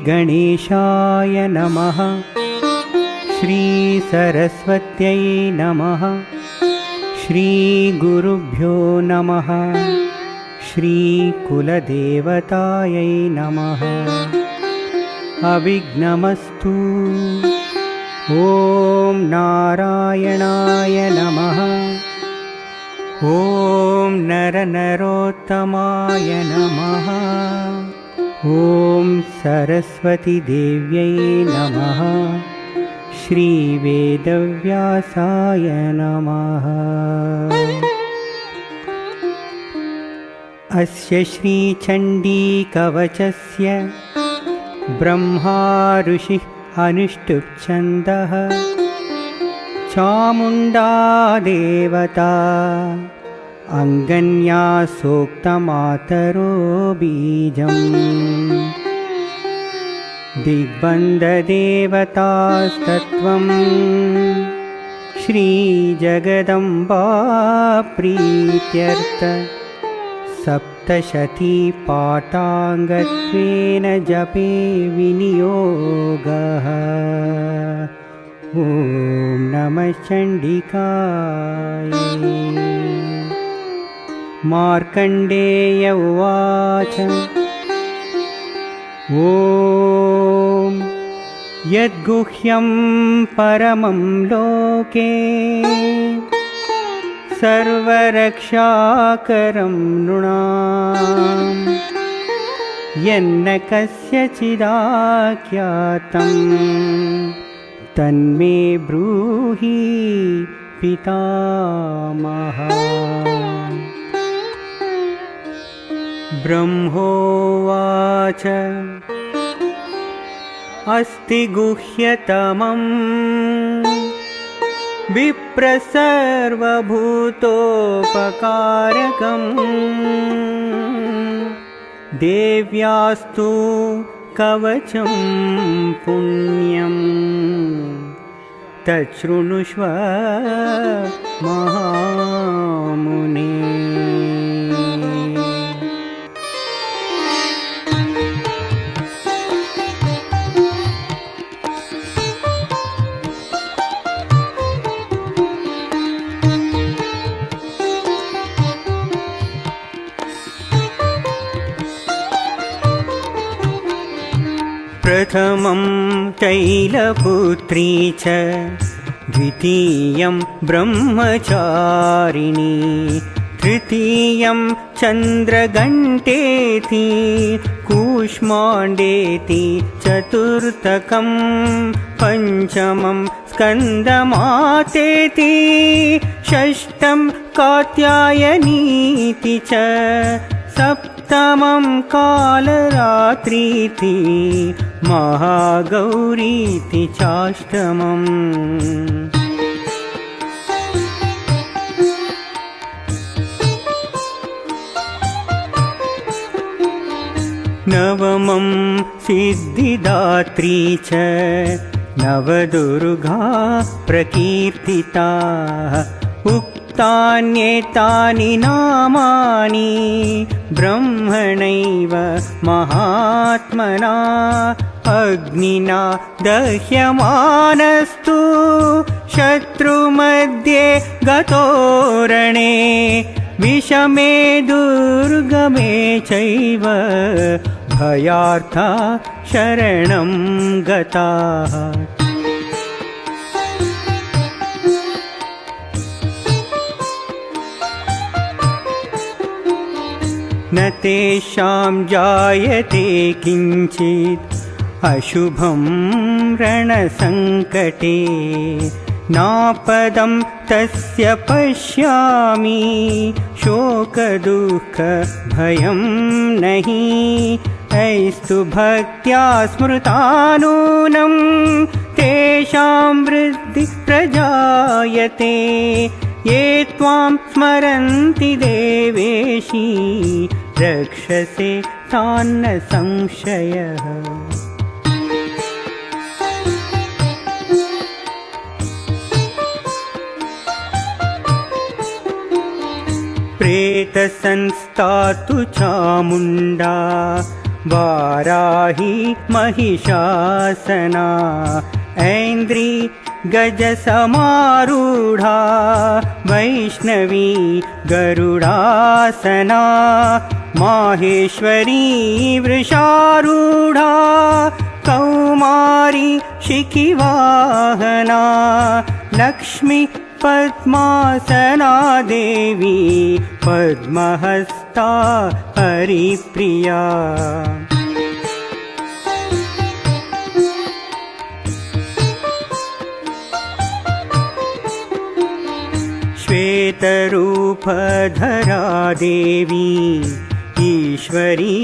श्रीगणेशाय नमः। श्रीसरस्वत्यै नमः। श्रीगुरुभ्यो नमः। श्रीकुलदेवतायै नमः। अविघ्नमस्तु। ॐ नारायणाय नमः। ॐ नरनरोत्तमाय नमः। ॐ सरस्वतीदेव्यै नमः। श्रीवेदव्यासाय नमः। अस्य श्रीचण्डीकवचस्य ब्रह्मा ऋषिः अनुष्टुप् चामुण्डा देवता अङ्गन्या सूक्तमातरो बीजम्। दिग्बन्धदेवतास्तत्त्वं श्रीजगदम्बा प्रीत्यर्थ सप्तशतीपाठाङ्गत्वेन जपे विनियोगः। ॐ नमः चण्डिकाय। मार्कण्डेय उवाच ॐ यद्गुह्यं परमं लोके सर्वरक्षाकरं नृणाम् यन्न कस्यचिदाख्यातं तन्मे ब्रूहि पितामह। ब्रह्मोवाच अस्ति गुह्यतमं विप्रसर्वभूतोपकारकम् देव्यास्तु कवचं पुण्यं तच्छृणुष्व महामुने। प्रथमं तैलपुत्री च द्वितीयं ब्रह्मचारिणी तृतीयं चन्द्रघण्टेति कूष्माण्डेति चतुर्थकं पञ्चमं स्कन्दमातेति षष्ठं कात्यायनीति च सप्तमं कालरात्रीति महागौरीति चाष्टमम्। नवमं सिद्धिदात्री च नवदुर्गा प्रकीर्तिता उक्तान्येतानि नामानि ब्रह्मणैव महात्मना अग्निना दह्यमानस्तु शत्रुमध्ये गतोरणे विषमे दुर्गमे चैव भयार्था शरणं गताः। न तेषां जायते किञ्चित् अशुभं रणसङ्कटे नापदं तस्य पश्यामि शोकदुःखभयं नहि ऐस्तु भक्त्या स्मृतानूनं तेषां वृद्धि प्रजायते ये त्वां स्मरन्ति देवेशी रक्षसे तान्न संशयः। प्रेतसंस्था तु चामुण्डा वाराही महिषासना ऐन्द्री गजसमारूढा वैष्णवी गरुडासना माहेश्वरी वृषारूढा कौमारी शिखिवाहना लक्ष्मी पद्मासना देवी पद्महस्ता हरिप्रिया श्वेतरूपधरा देवी ईश्वरी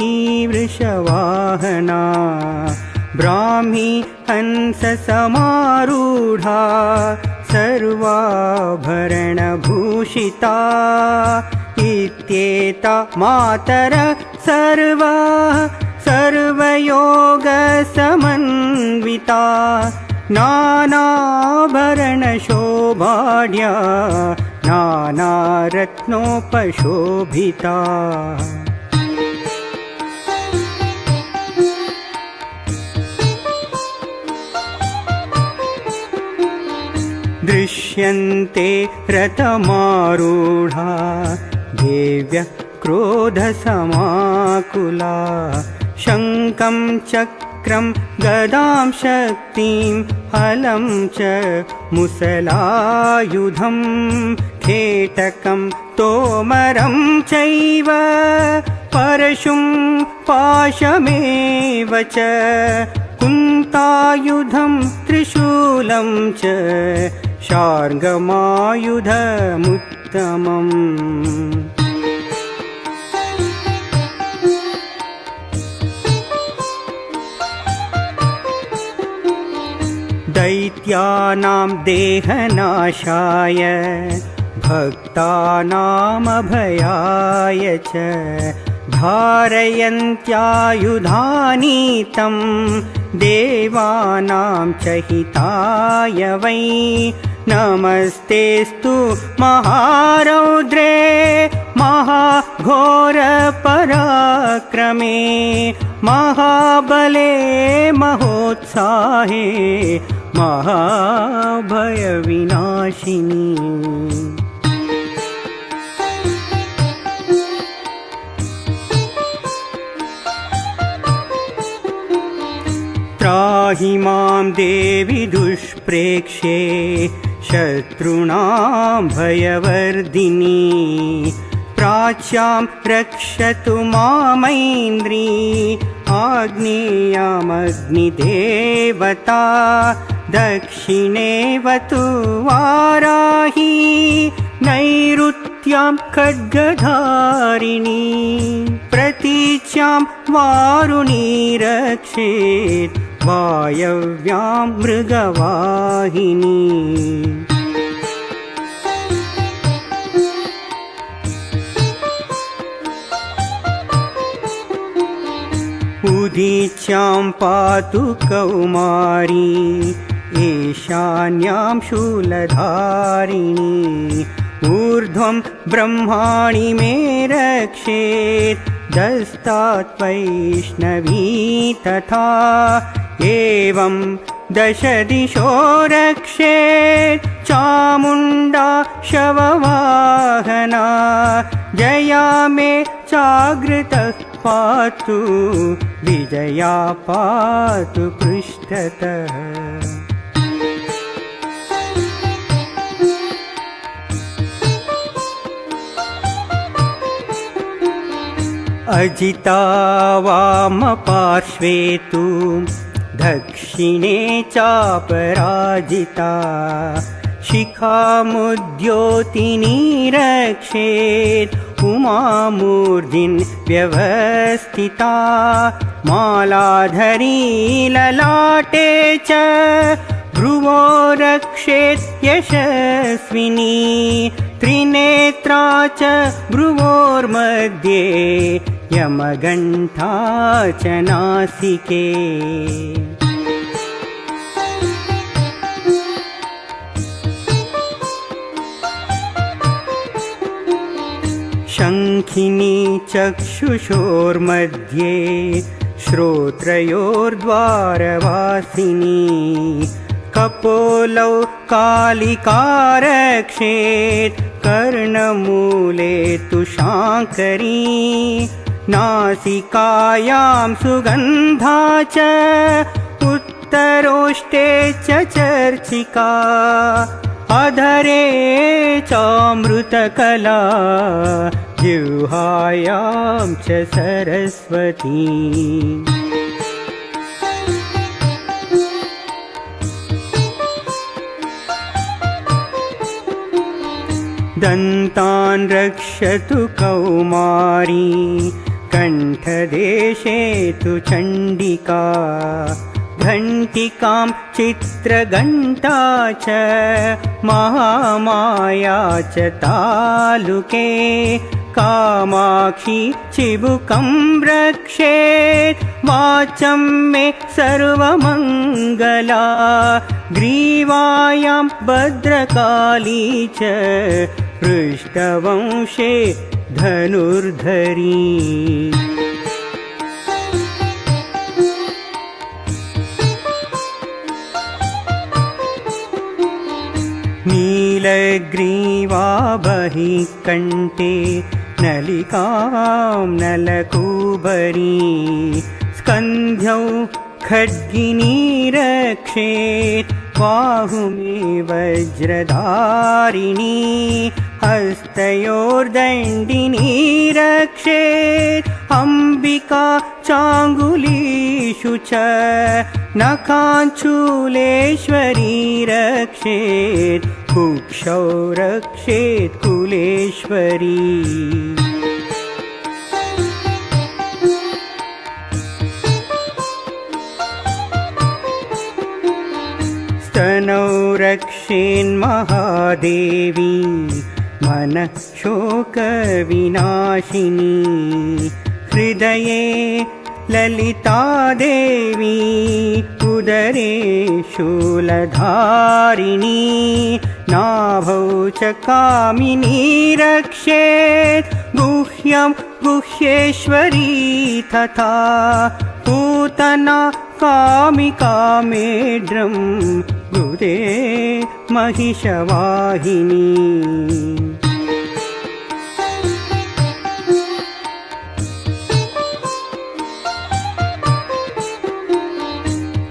वृषवाहना ब्राह्मी हंससमारूढा सर्वाभरणभूषिता इत्येता मातर सर्वयोगसमन्विता नानाभरणशोभाढ्या नानारत्नोपशोभिता दृश्यन्ते रथमारूढा देव्यः क्रोधसमाकुला शङ्खं चक्रं गदां शक्तिं हलं च मुसलायुधं खेटकं तोमरं चैव परशुं पाशमेव च कुन्तायुधं त्रिशूलं च शार्ङ्गमायुधमुत्तमम् दैत्यानां देहनाशाय भक्तानामभयाय च धारयन्त्यायुधानि तं देवानां च हिताय वै नमस्तेस्तु महारौद्रे महाघोरपराक्रमे महाबले महोत्साहे महाभयविनाशिनी त्राहि मां देवि दुष्प्रेक्ष्ये शत्रूणां भयवर्धिनी प्राच्यां रक्षतु मामैन्द्री आग्नेयामग्निदेवता दक्षिणेवतु वाराही नैऋत्यां खड्गधारिणी प्रतीच्यां वारुणी रक्षेत् वायव्यां मृगवाहिनी उदीच्यां पातु कौमारी ईशान्यां शूलधारिणी ऊर्ध्वं ब्रह्माणि मे रक्षेत् दस्तात् वैष्णवी तथा एवं दश दिशो रक्षेत् चामुण्डा शववाहना जया मे चाग्रतः पातु विजया पातु पृष्ठतः अजिता वामपार्श्वे तु दक्षिणे चापराजिता शिखामुद्योतिनी रक्षेत् उमामूर्धिन् व्यवस्थिता मालाधरी ललाटे च भ्रुवो रक्षेत् यशस्विनी त्रिनेत्रा च भ्रुवोर्मध्ये यमगण्ठा च नासिके शङ्खिनी चक्षुषोर्मध्ये श्रोत्रयोर्द्वारवासिनी कपोलौ कालिकारक्षेत् कर्णमूले तु शाङ्करी नासिकायां सुगन्धा च उत्तरोष्टे च चर्चिका अधरे चामृतकला जिह्वायां च सरस्वती दन्तान् रक्षतु कौमारी कण्ठदेशे तु चण्डिका घण्टिकां चित्रघण्टा च महामाया च तालुके कामाक्षी चिबुकं रक्षेत् वाचं मे सर्वमङ्गला ग्रीवायां भद्रकाली च पृष्ठवंशे धनुर्धरी नीलग्रीवा बहिः कण्ठे नलिकां नलकूबरी स्कन्ध्यौ खड्गिनी रक्षेत् बाहुमे वज्रधारिणी हस्तयोर्दण्डिनी रक्षेत् अम्बिका चाङ्गुलीषु च नखाञ्चूलेश्वरी रक्षेत् कुक्षौ रक्षेत् कुलेश्वरी स्तनौ रक्षेन्महादेवी मनः शोकविनाशिनी हृदये ललिता देवी उदरे शूलधारिणी नाभौ च कामिनी रक्षेत् गुह्यं गुह्येश्वरी तथा पूतना कामिका मेढ्रं हृदे महिषवाहिनी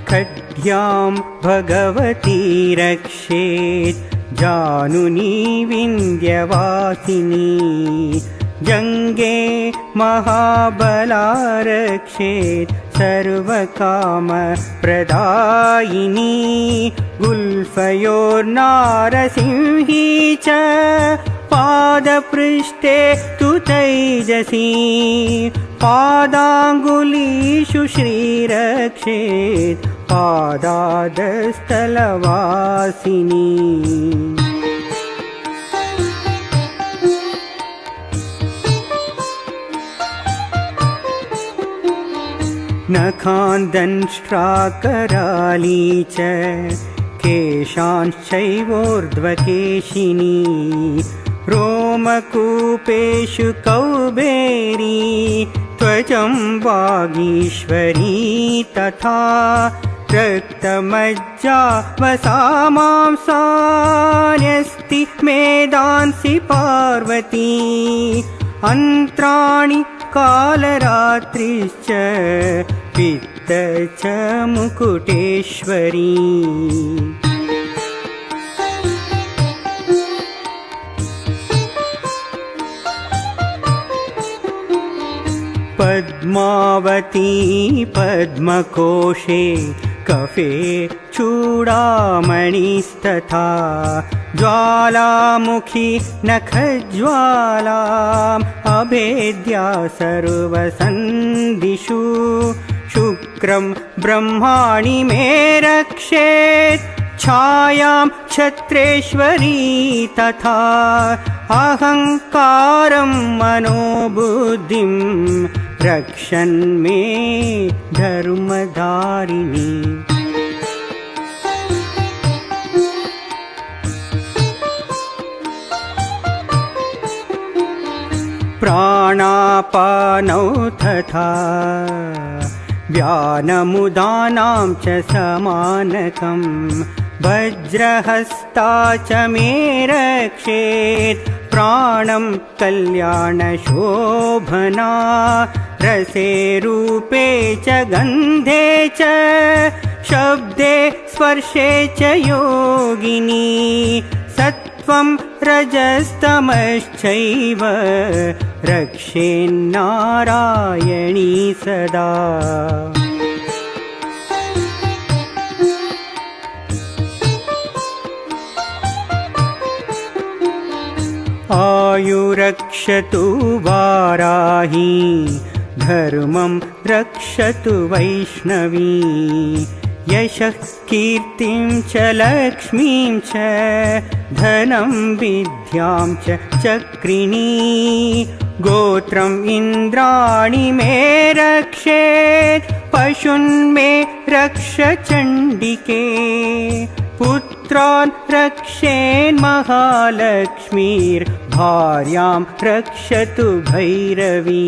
खड्ग्यां भगवती रक्षेत् जानुनी विन्ध्यवासिनी जङ्गे महाबला रक्षेत् सर्वकामप्रदायिनी गुल्फयोर्नारसिंही च पादपृष्ठे तु तैजसी पादाङ्गुलीषु श्रीरक्षेत् पादादस्थलवासिनी नखान्दंष्ट्राकराली च केशांश्चैवोर्ध्वकेशिनी रोमकूपेषु कौबेरी त्वचं वागीश्वरी तथा रक्तमज्जा वसामांसान्यस्ति मेदांसि पार्वती अन्त्राणि कालरात्रिश्च पित्त च मुकुटेश्वरी पद्मावती पद्मकोशे कफे चूडामणिस्तथा ज्वालामुखी नखज्वालाम् अभेद्या सर्वसन्धिषु शुक्रं ब्रह्माणि मे रक्षेत् छायां छत्रेश्वरी तथा अहङ्कारं मनोबुद्धिं रक्षन्मे धर्मधारिणी प्राणापानौ तथा व्यानमुदानां च समानकम् वज्रहस्ता च मे रक्षेत् प्राणं कल्याणशोभना रसे रूपे च गन्धे च शब्दे स्पर्शे च योगिनी सत्त्वं रजस्तमश्चैव रक्षेन्नारायणी सदा आयुरक्षतु वाराही धर्मं रक्षतु वैष्णवी यशः कीर्तिं च लक्ष्मीं च धनं विद्यां च चक्रिणी गोत्रम् इन्द्राणि मे रक्षेत् पशून्मे रक्ष चण्डिके पुत्रान् रक्षेन्महालक्ष्मीर्भार्यां रक्षतु भैरवी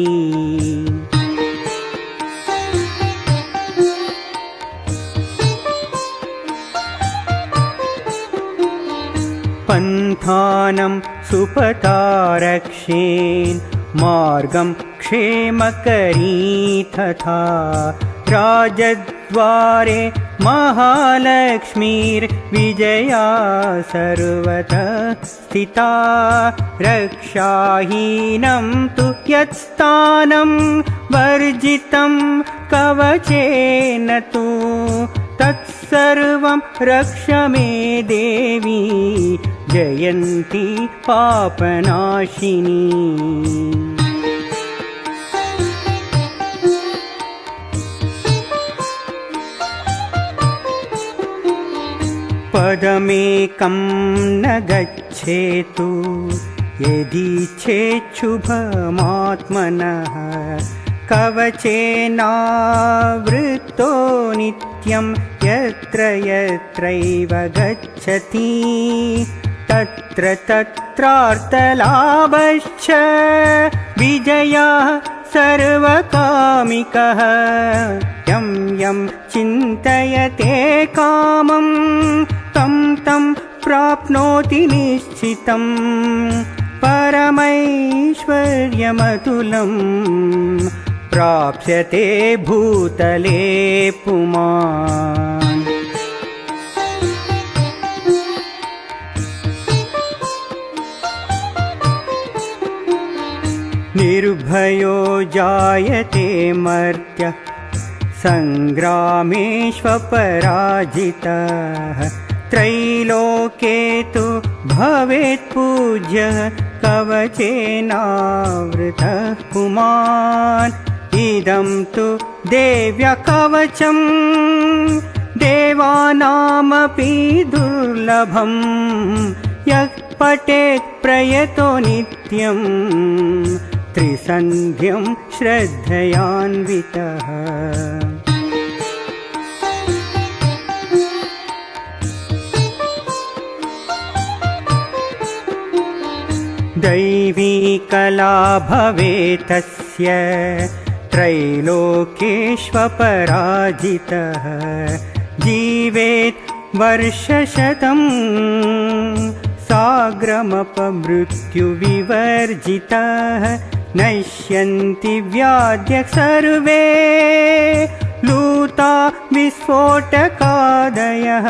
पन्थानं सुपथा रक्षेन् मार्गं क्षेमकरी तथा राजद्वारे महालक्ष्मीर्विजया सर्वतः स्थिता रक्षाहीनं तु यत्स्थानं वर्जितं कवचेन तु तत्सर्वं रक्ष मे देवी जयन्ती पापनाशिनी पदमेकं न गच्छेतु यदीच्छेच्छुभमात्मनः कवचेनावृतो नित्यं यत्र यत्रैव गच्छति तत्र तत्रार्थलाभश्च विजयः सर्वकामिकः यं यं चिन्तयते कामं तं तं प्राप्नोति निश्चितं परमैश्वर्यमतुलं प्राप्स्यते भूतले पुमान् निर्भयो जायते मर्त्यः सङ्ग्रामेष्वपराजितः त्रैलोके तु भवेत् पूज्यः कवचेनावृतः पुमान् इदं तु देव्या कवचं देवानामपि दुर्लभं यः पठेत् प्रयतो नित्यं त्रिसन्ध्यं श्रद्धयान्वितः दैवी कला भवेत् तस्य त्रैलोकेष्वपराजितः जीवेत् वर्षशतं साग्रमपमृत्युविवर्जितः नश्यन्ति व्याध्यः सर्वे लूता विस्फोटकादयः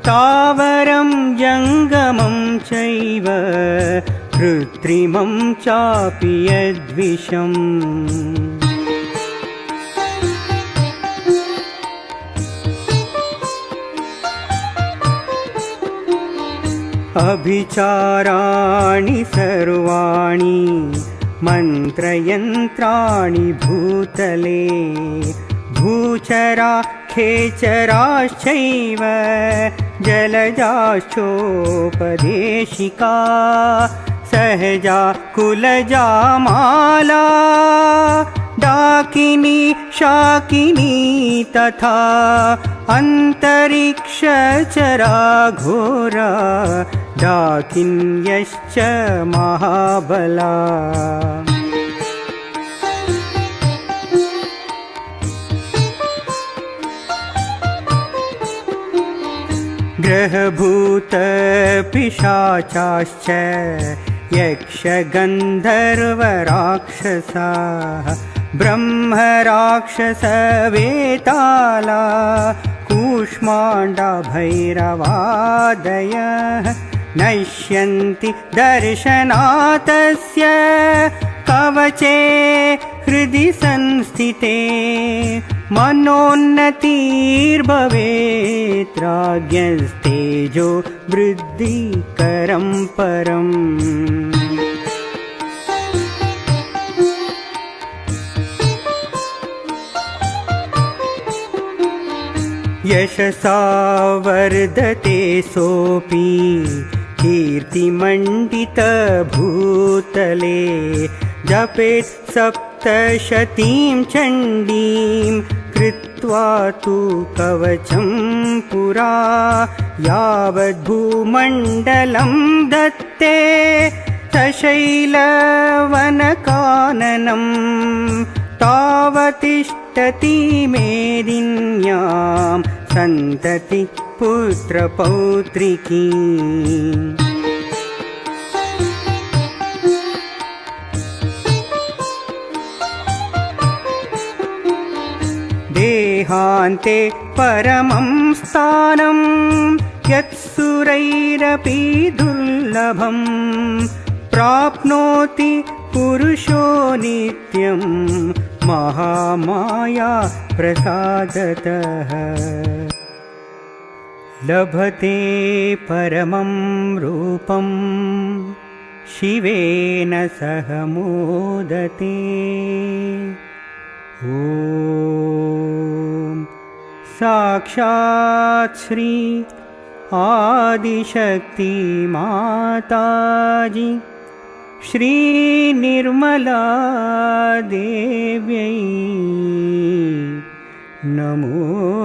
तावरं जङ्गमं चैव कृत्रिमं चापि यद्विषम् अभिचाराणि सर्वाणि मन्त्रयन्त्राणि भूतले भूचरा खेचराश्चैव जलजाश्चोपदेशिका सहजा कुलजा माला डाकिनी शाकिनी तथा अन्तरिक्षचरा घोरा डाकिन्यश्च महाबला ग्रहभूत पिशाचाश्च यक्षगन्धर्वराक्षसाः ब्रह्मराक्षसवेताला कूष्माण्डा भैरवादयः नश्यन्ति दर्शनातस्य कवचे हृदि संस्थिते मनोन्नतिर्भवेत् राज्ञस्तेजो वृद्धिकरं परम् यशसा वर्धते सोऽपि कीर्तिमण्डितभूतले जपेत् सप्तशतीं चण्डीं कृत्वा तु कवचं पुरा यावद्भूमण्डलं दत्ते सशैलवनकाननं तावतिष्ठति मेदिन्यां सन्तति पुत्रपौत्रिकी देहान्ते परमं स्थानं यत्सुरैरपि दुर्लभं प्राप्नोति पुरुषो नित्यं महामाया प्रसादतः लभते परमं रूपं शिवेन सह मोदते ॐ साक्षात् श्री आदिशक्ति माताजी श्री निर्मला देव्यै नमो।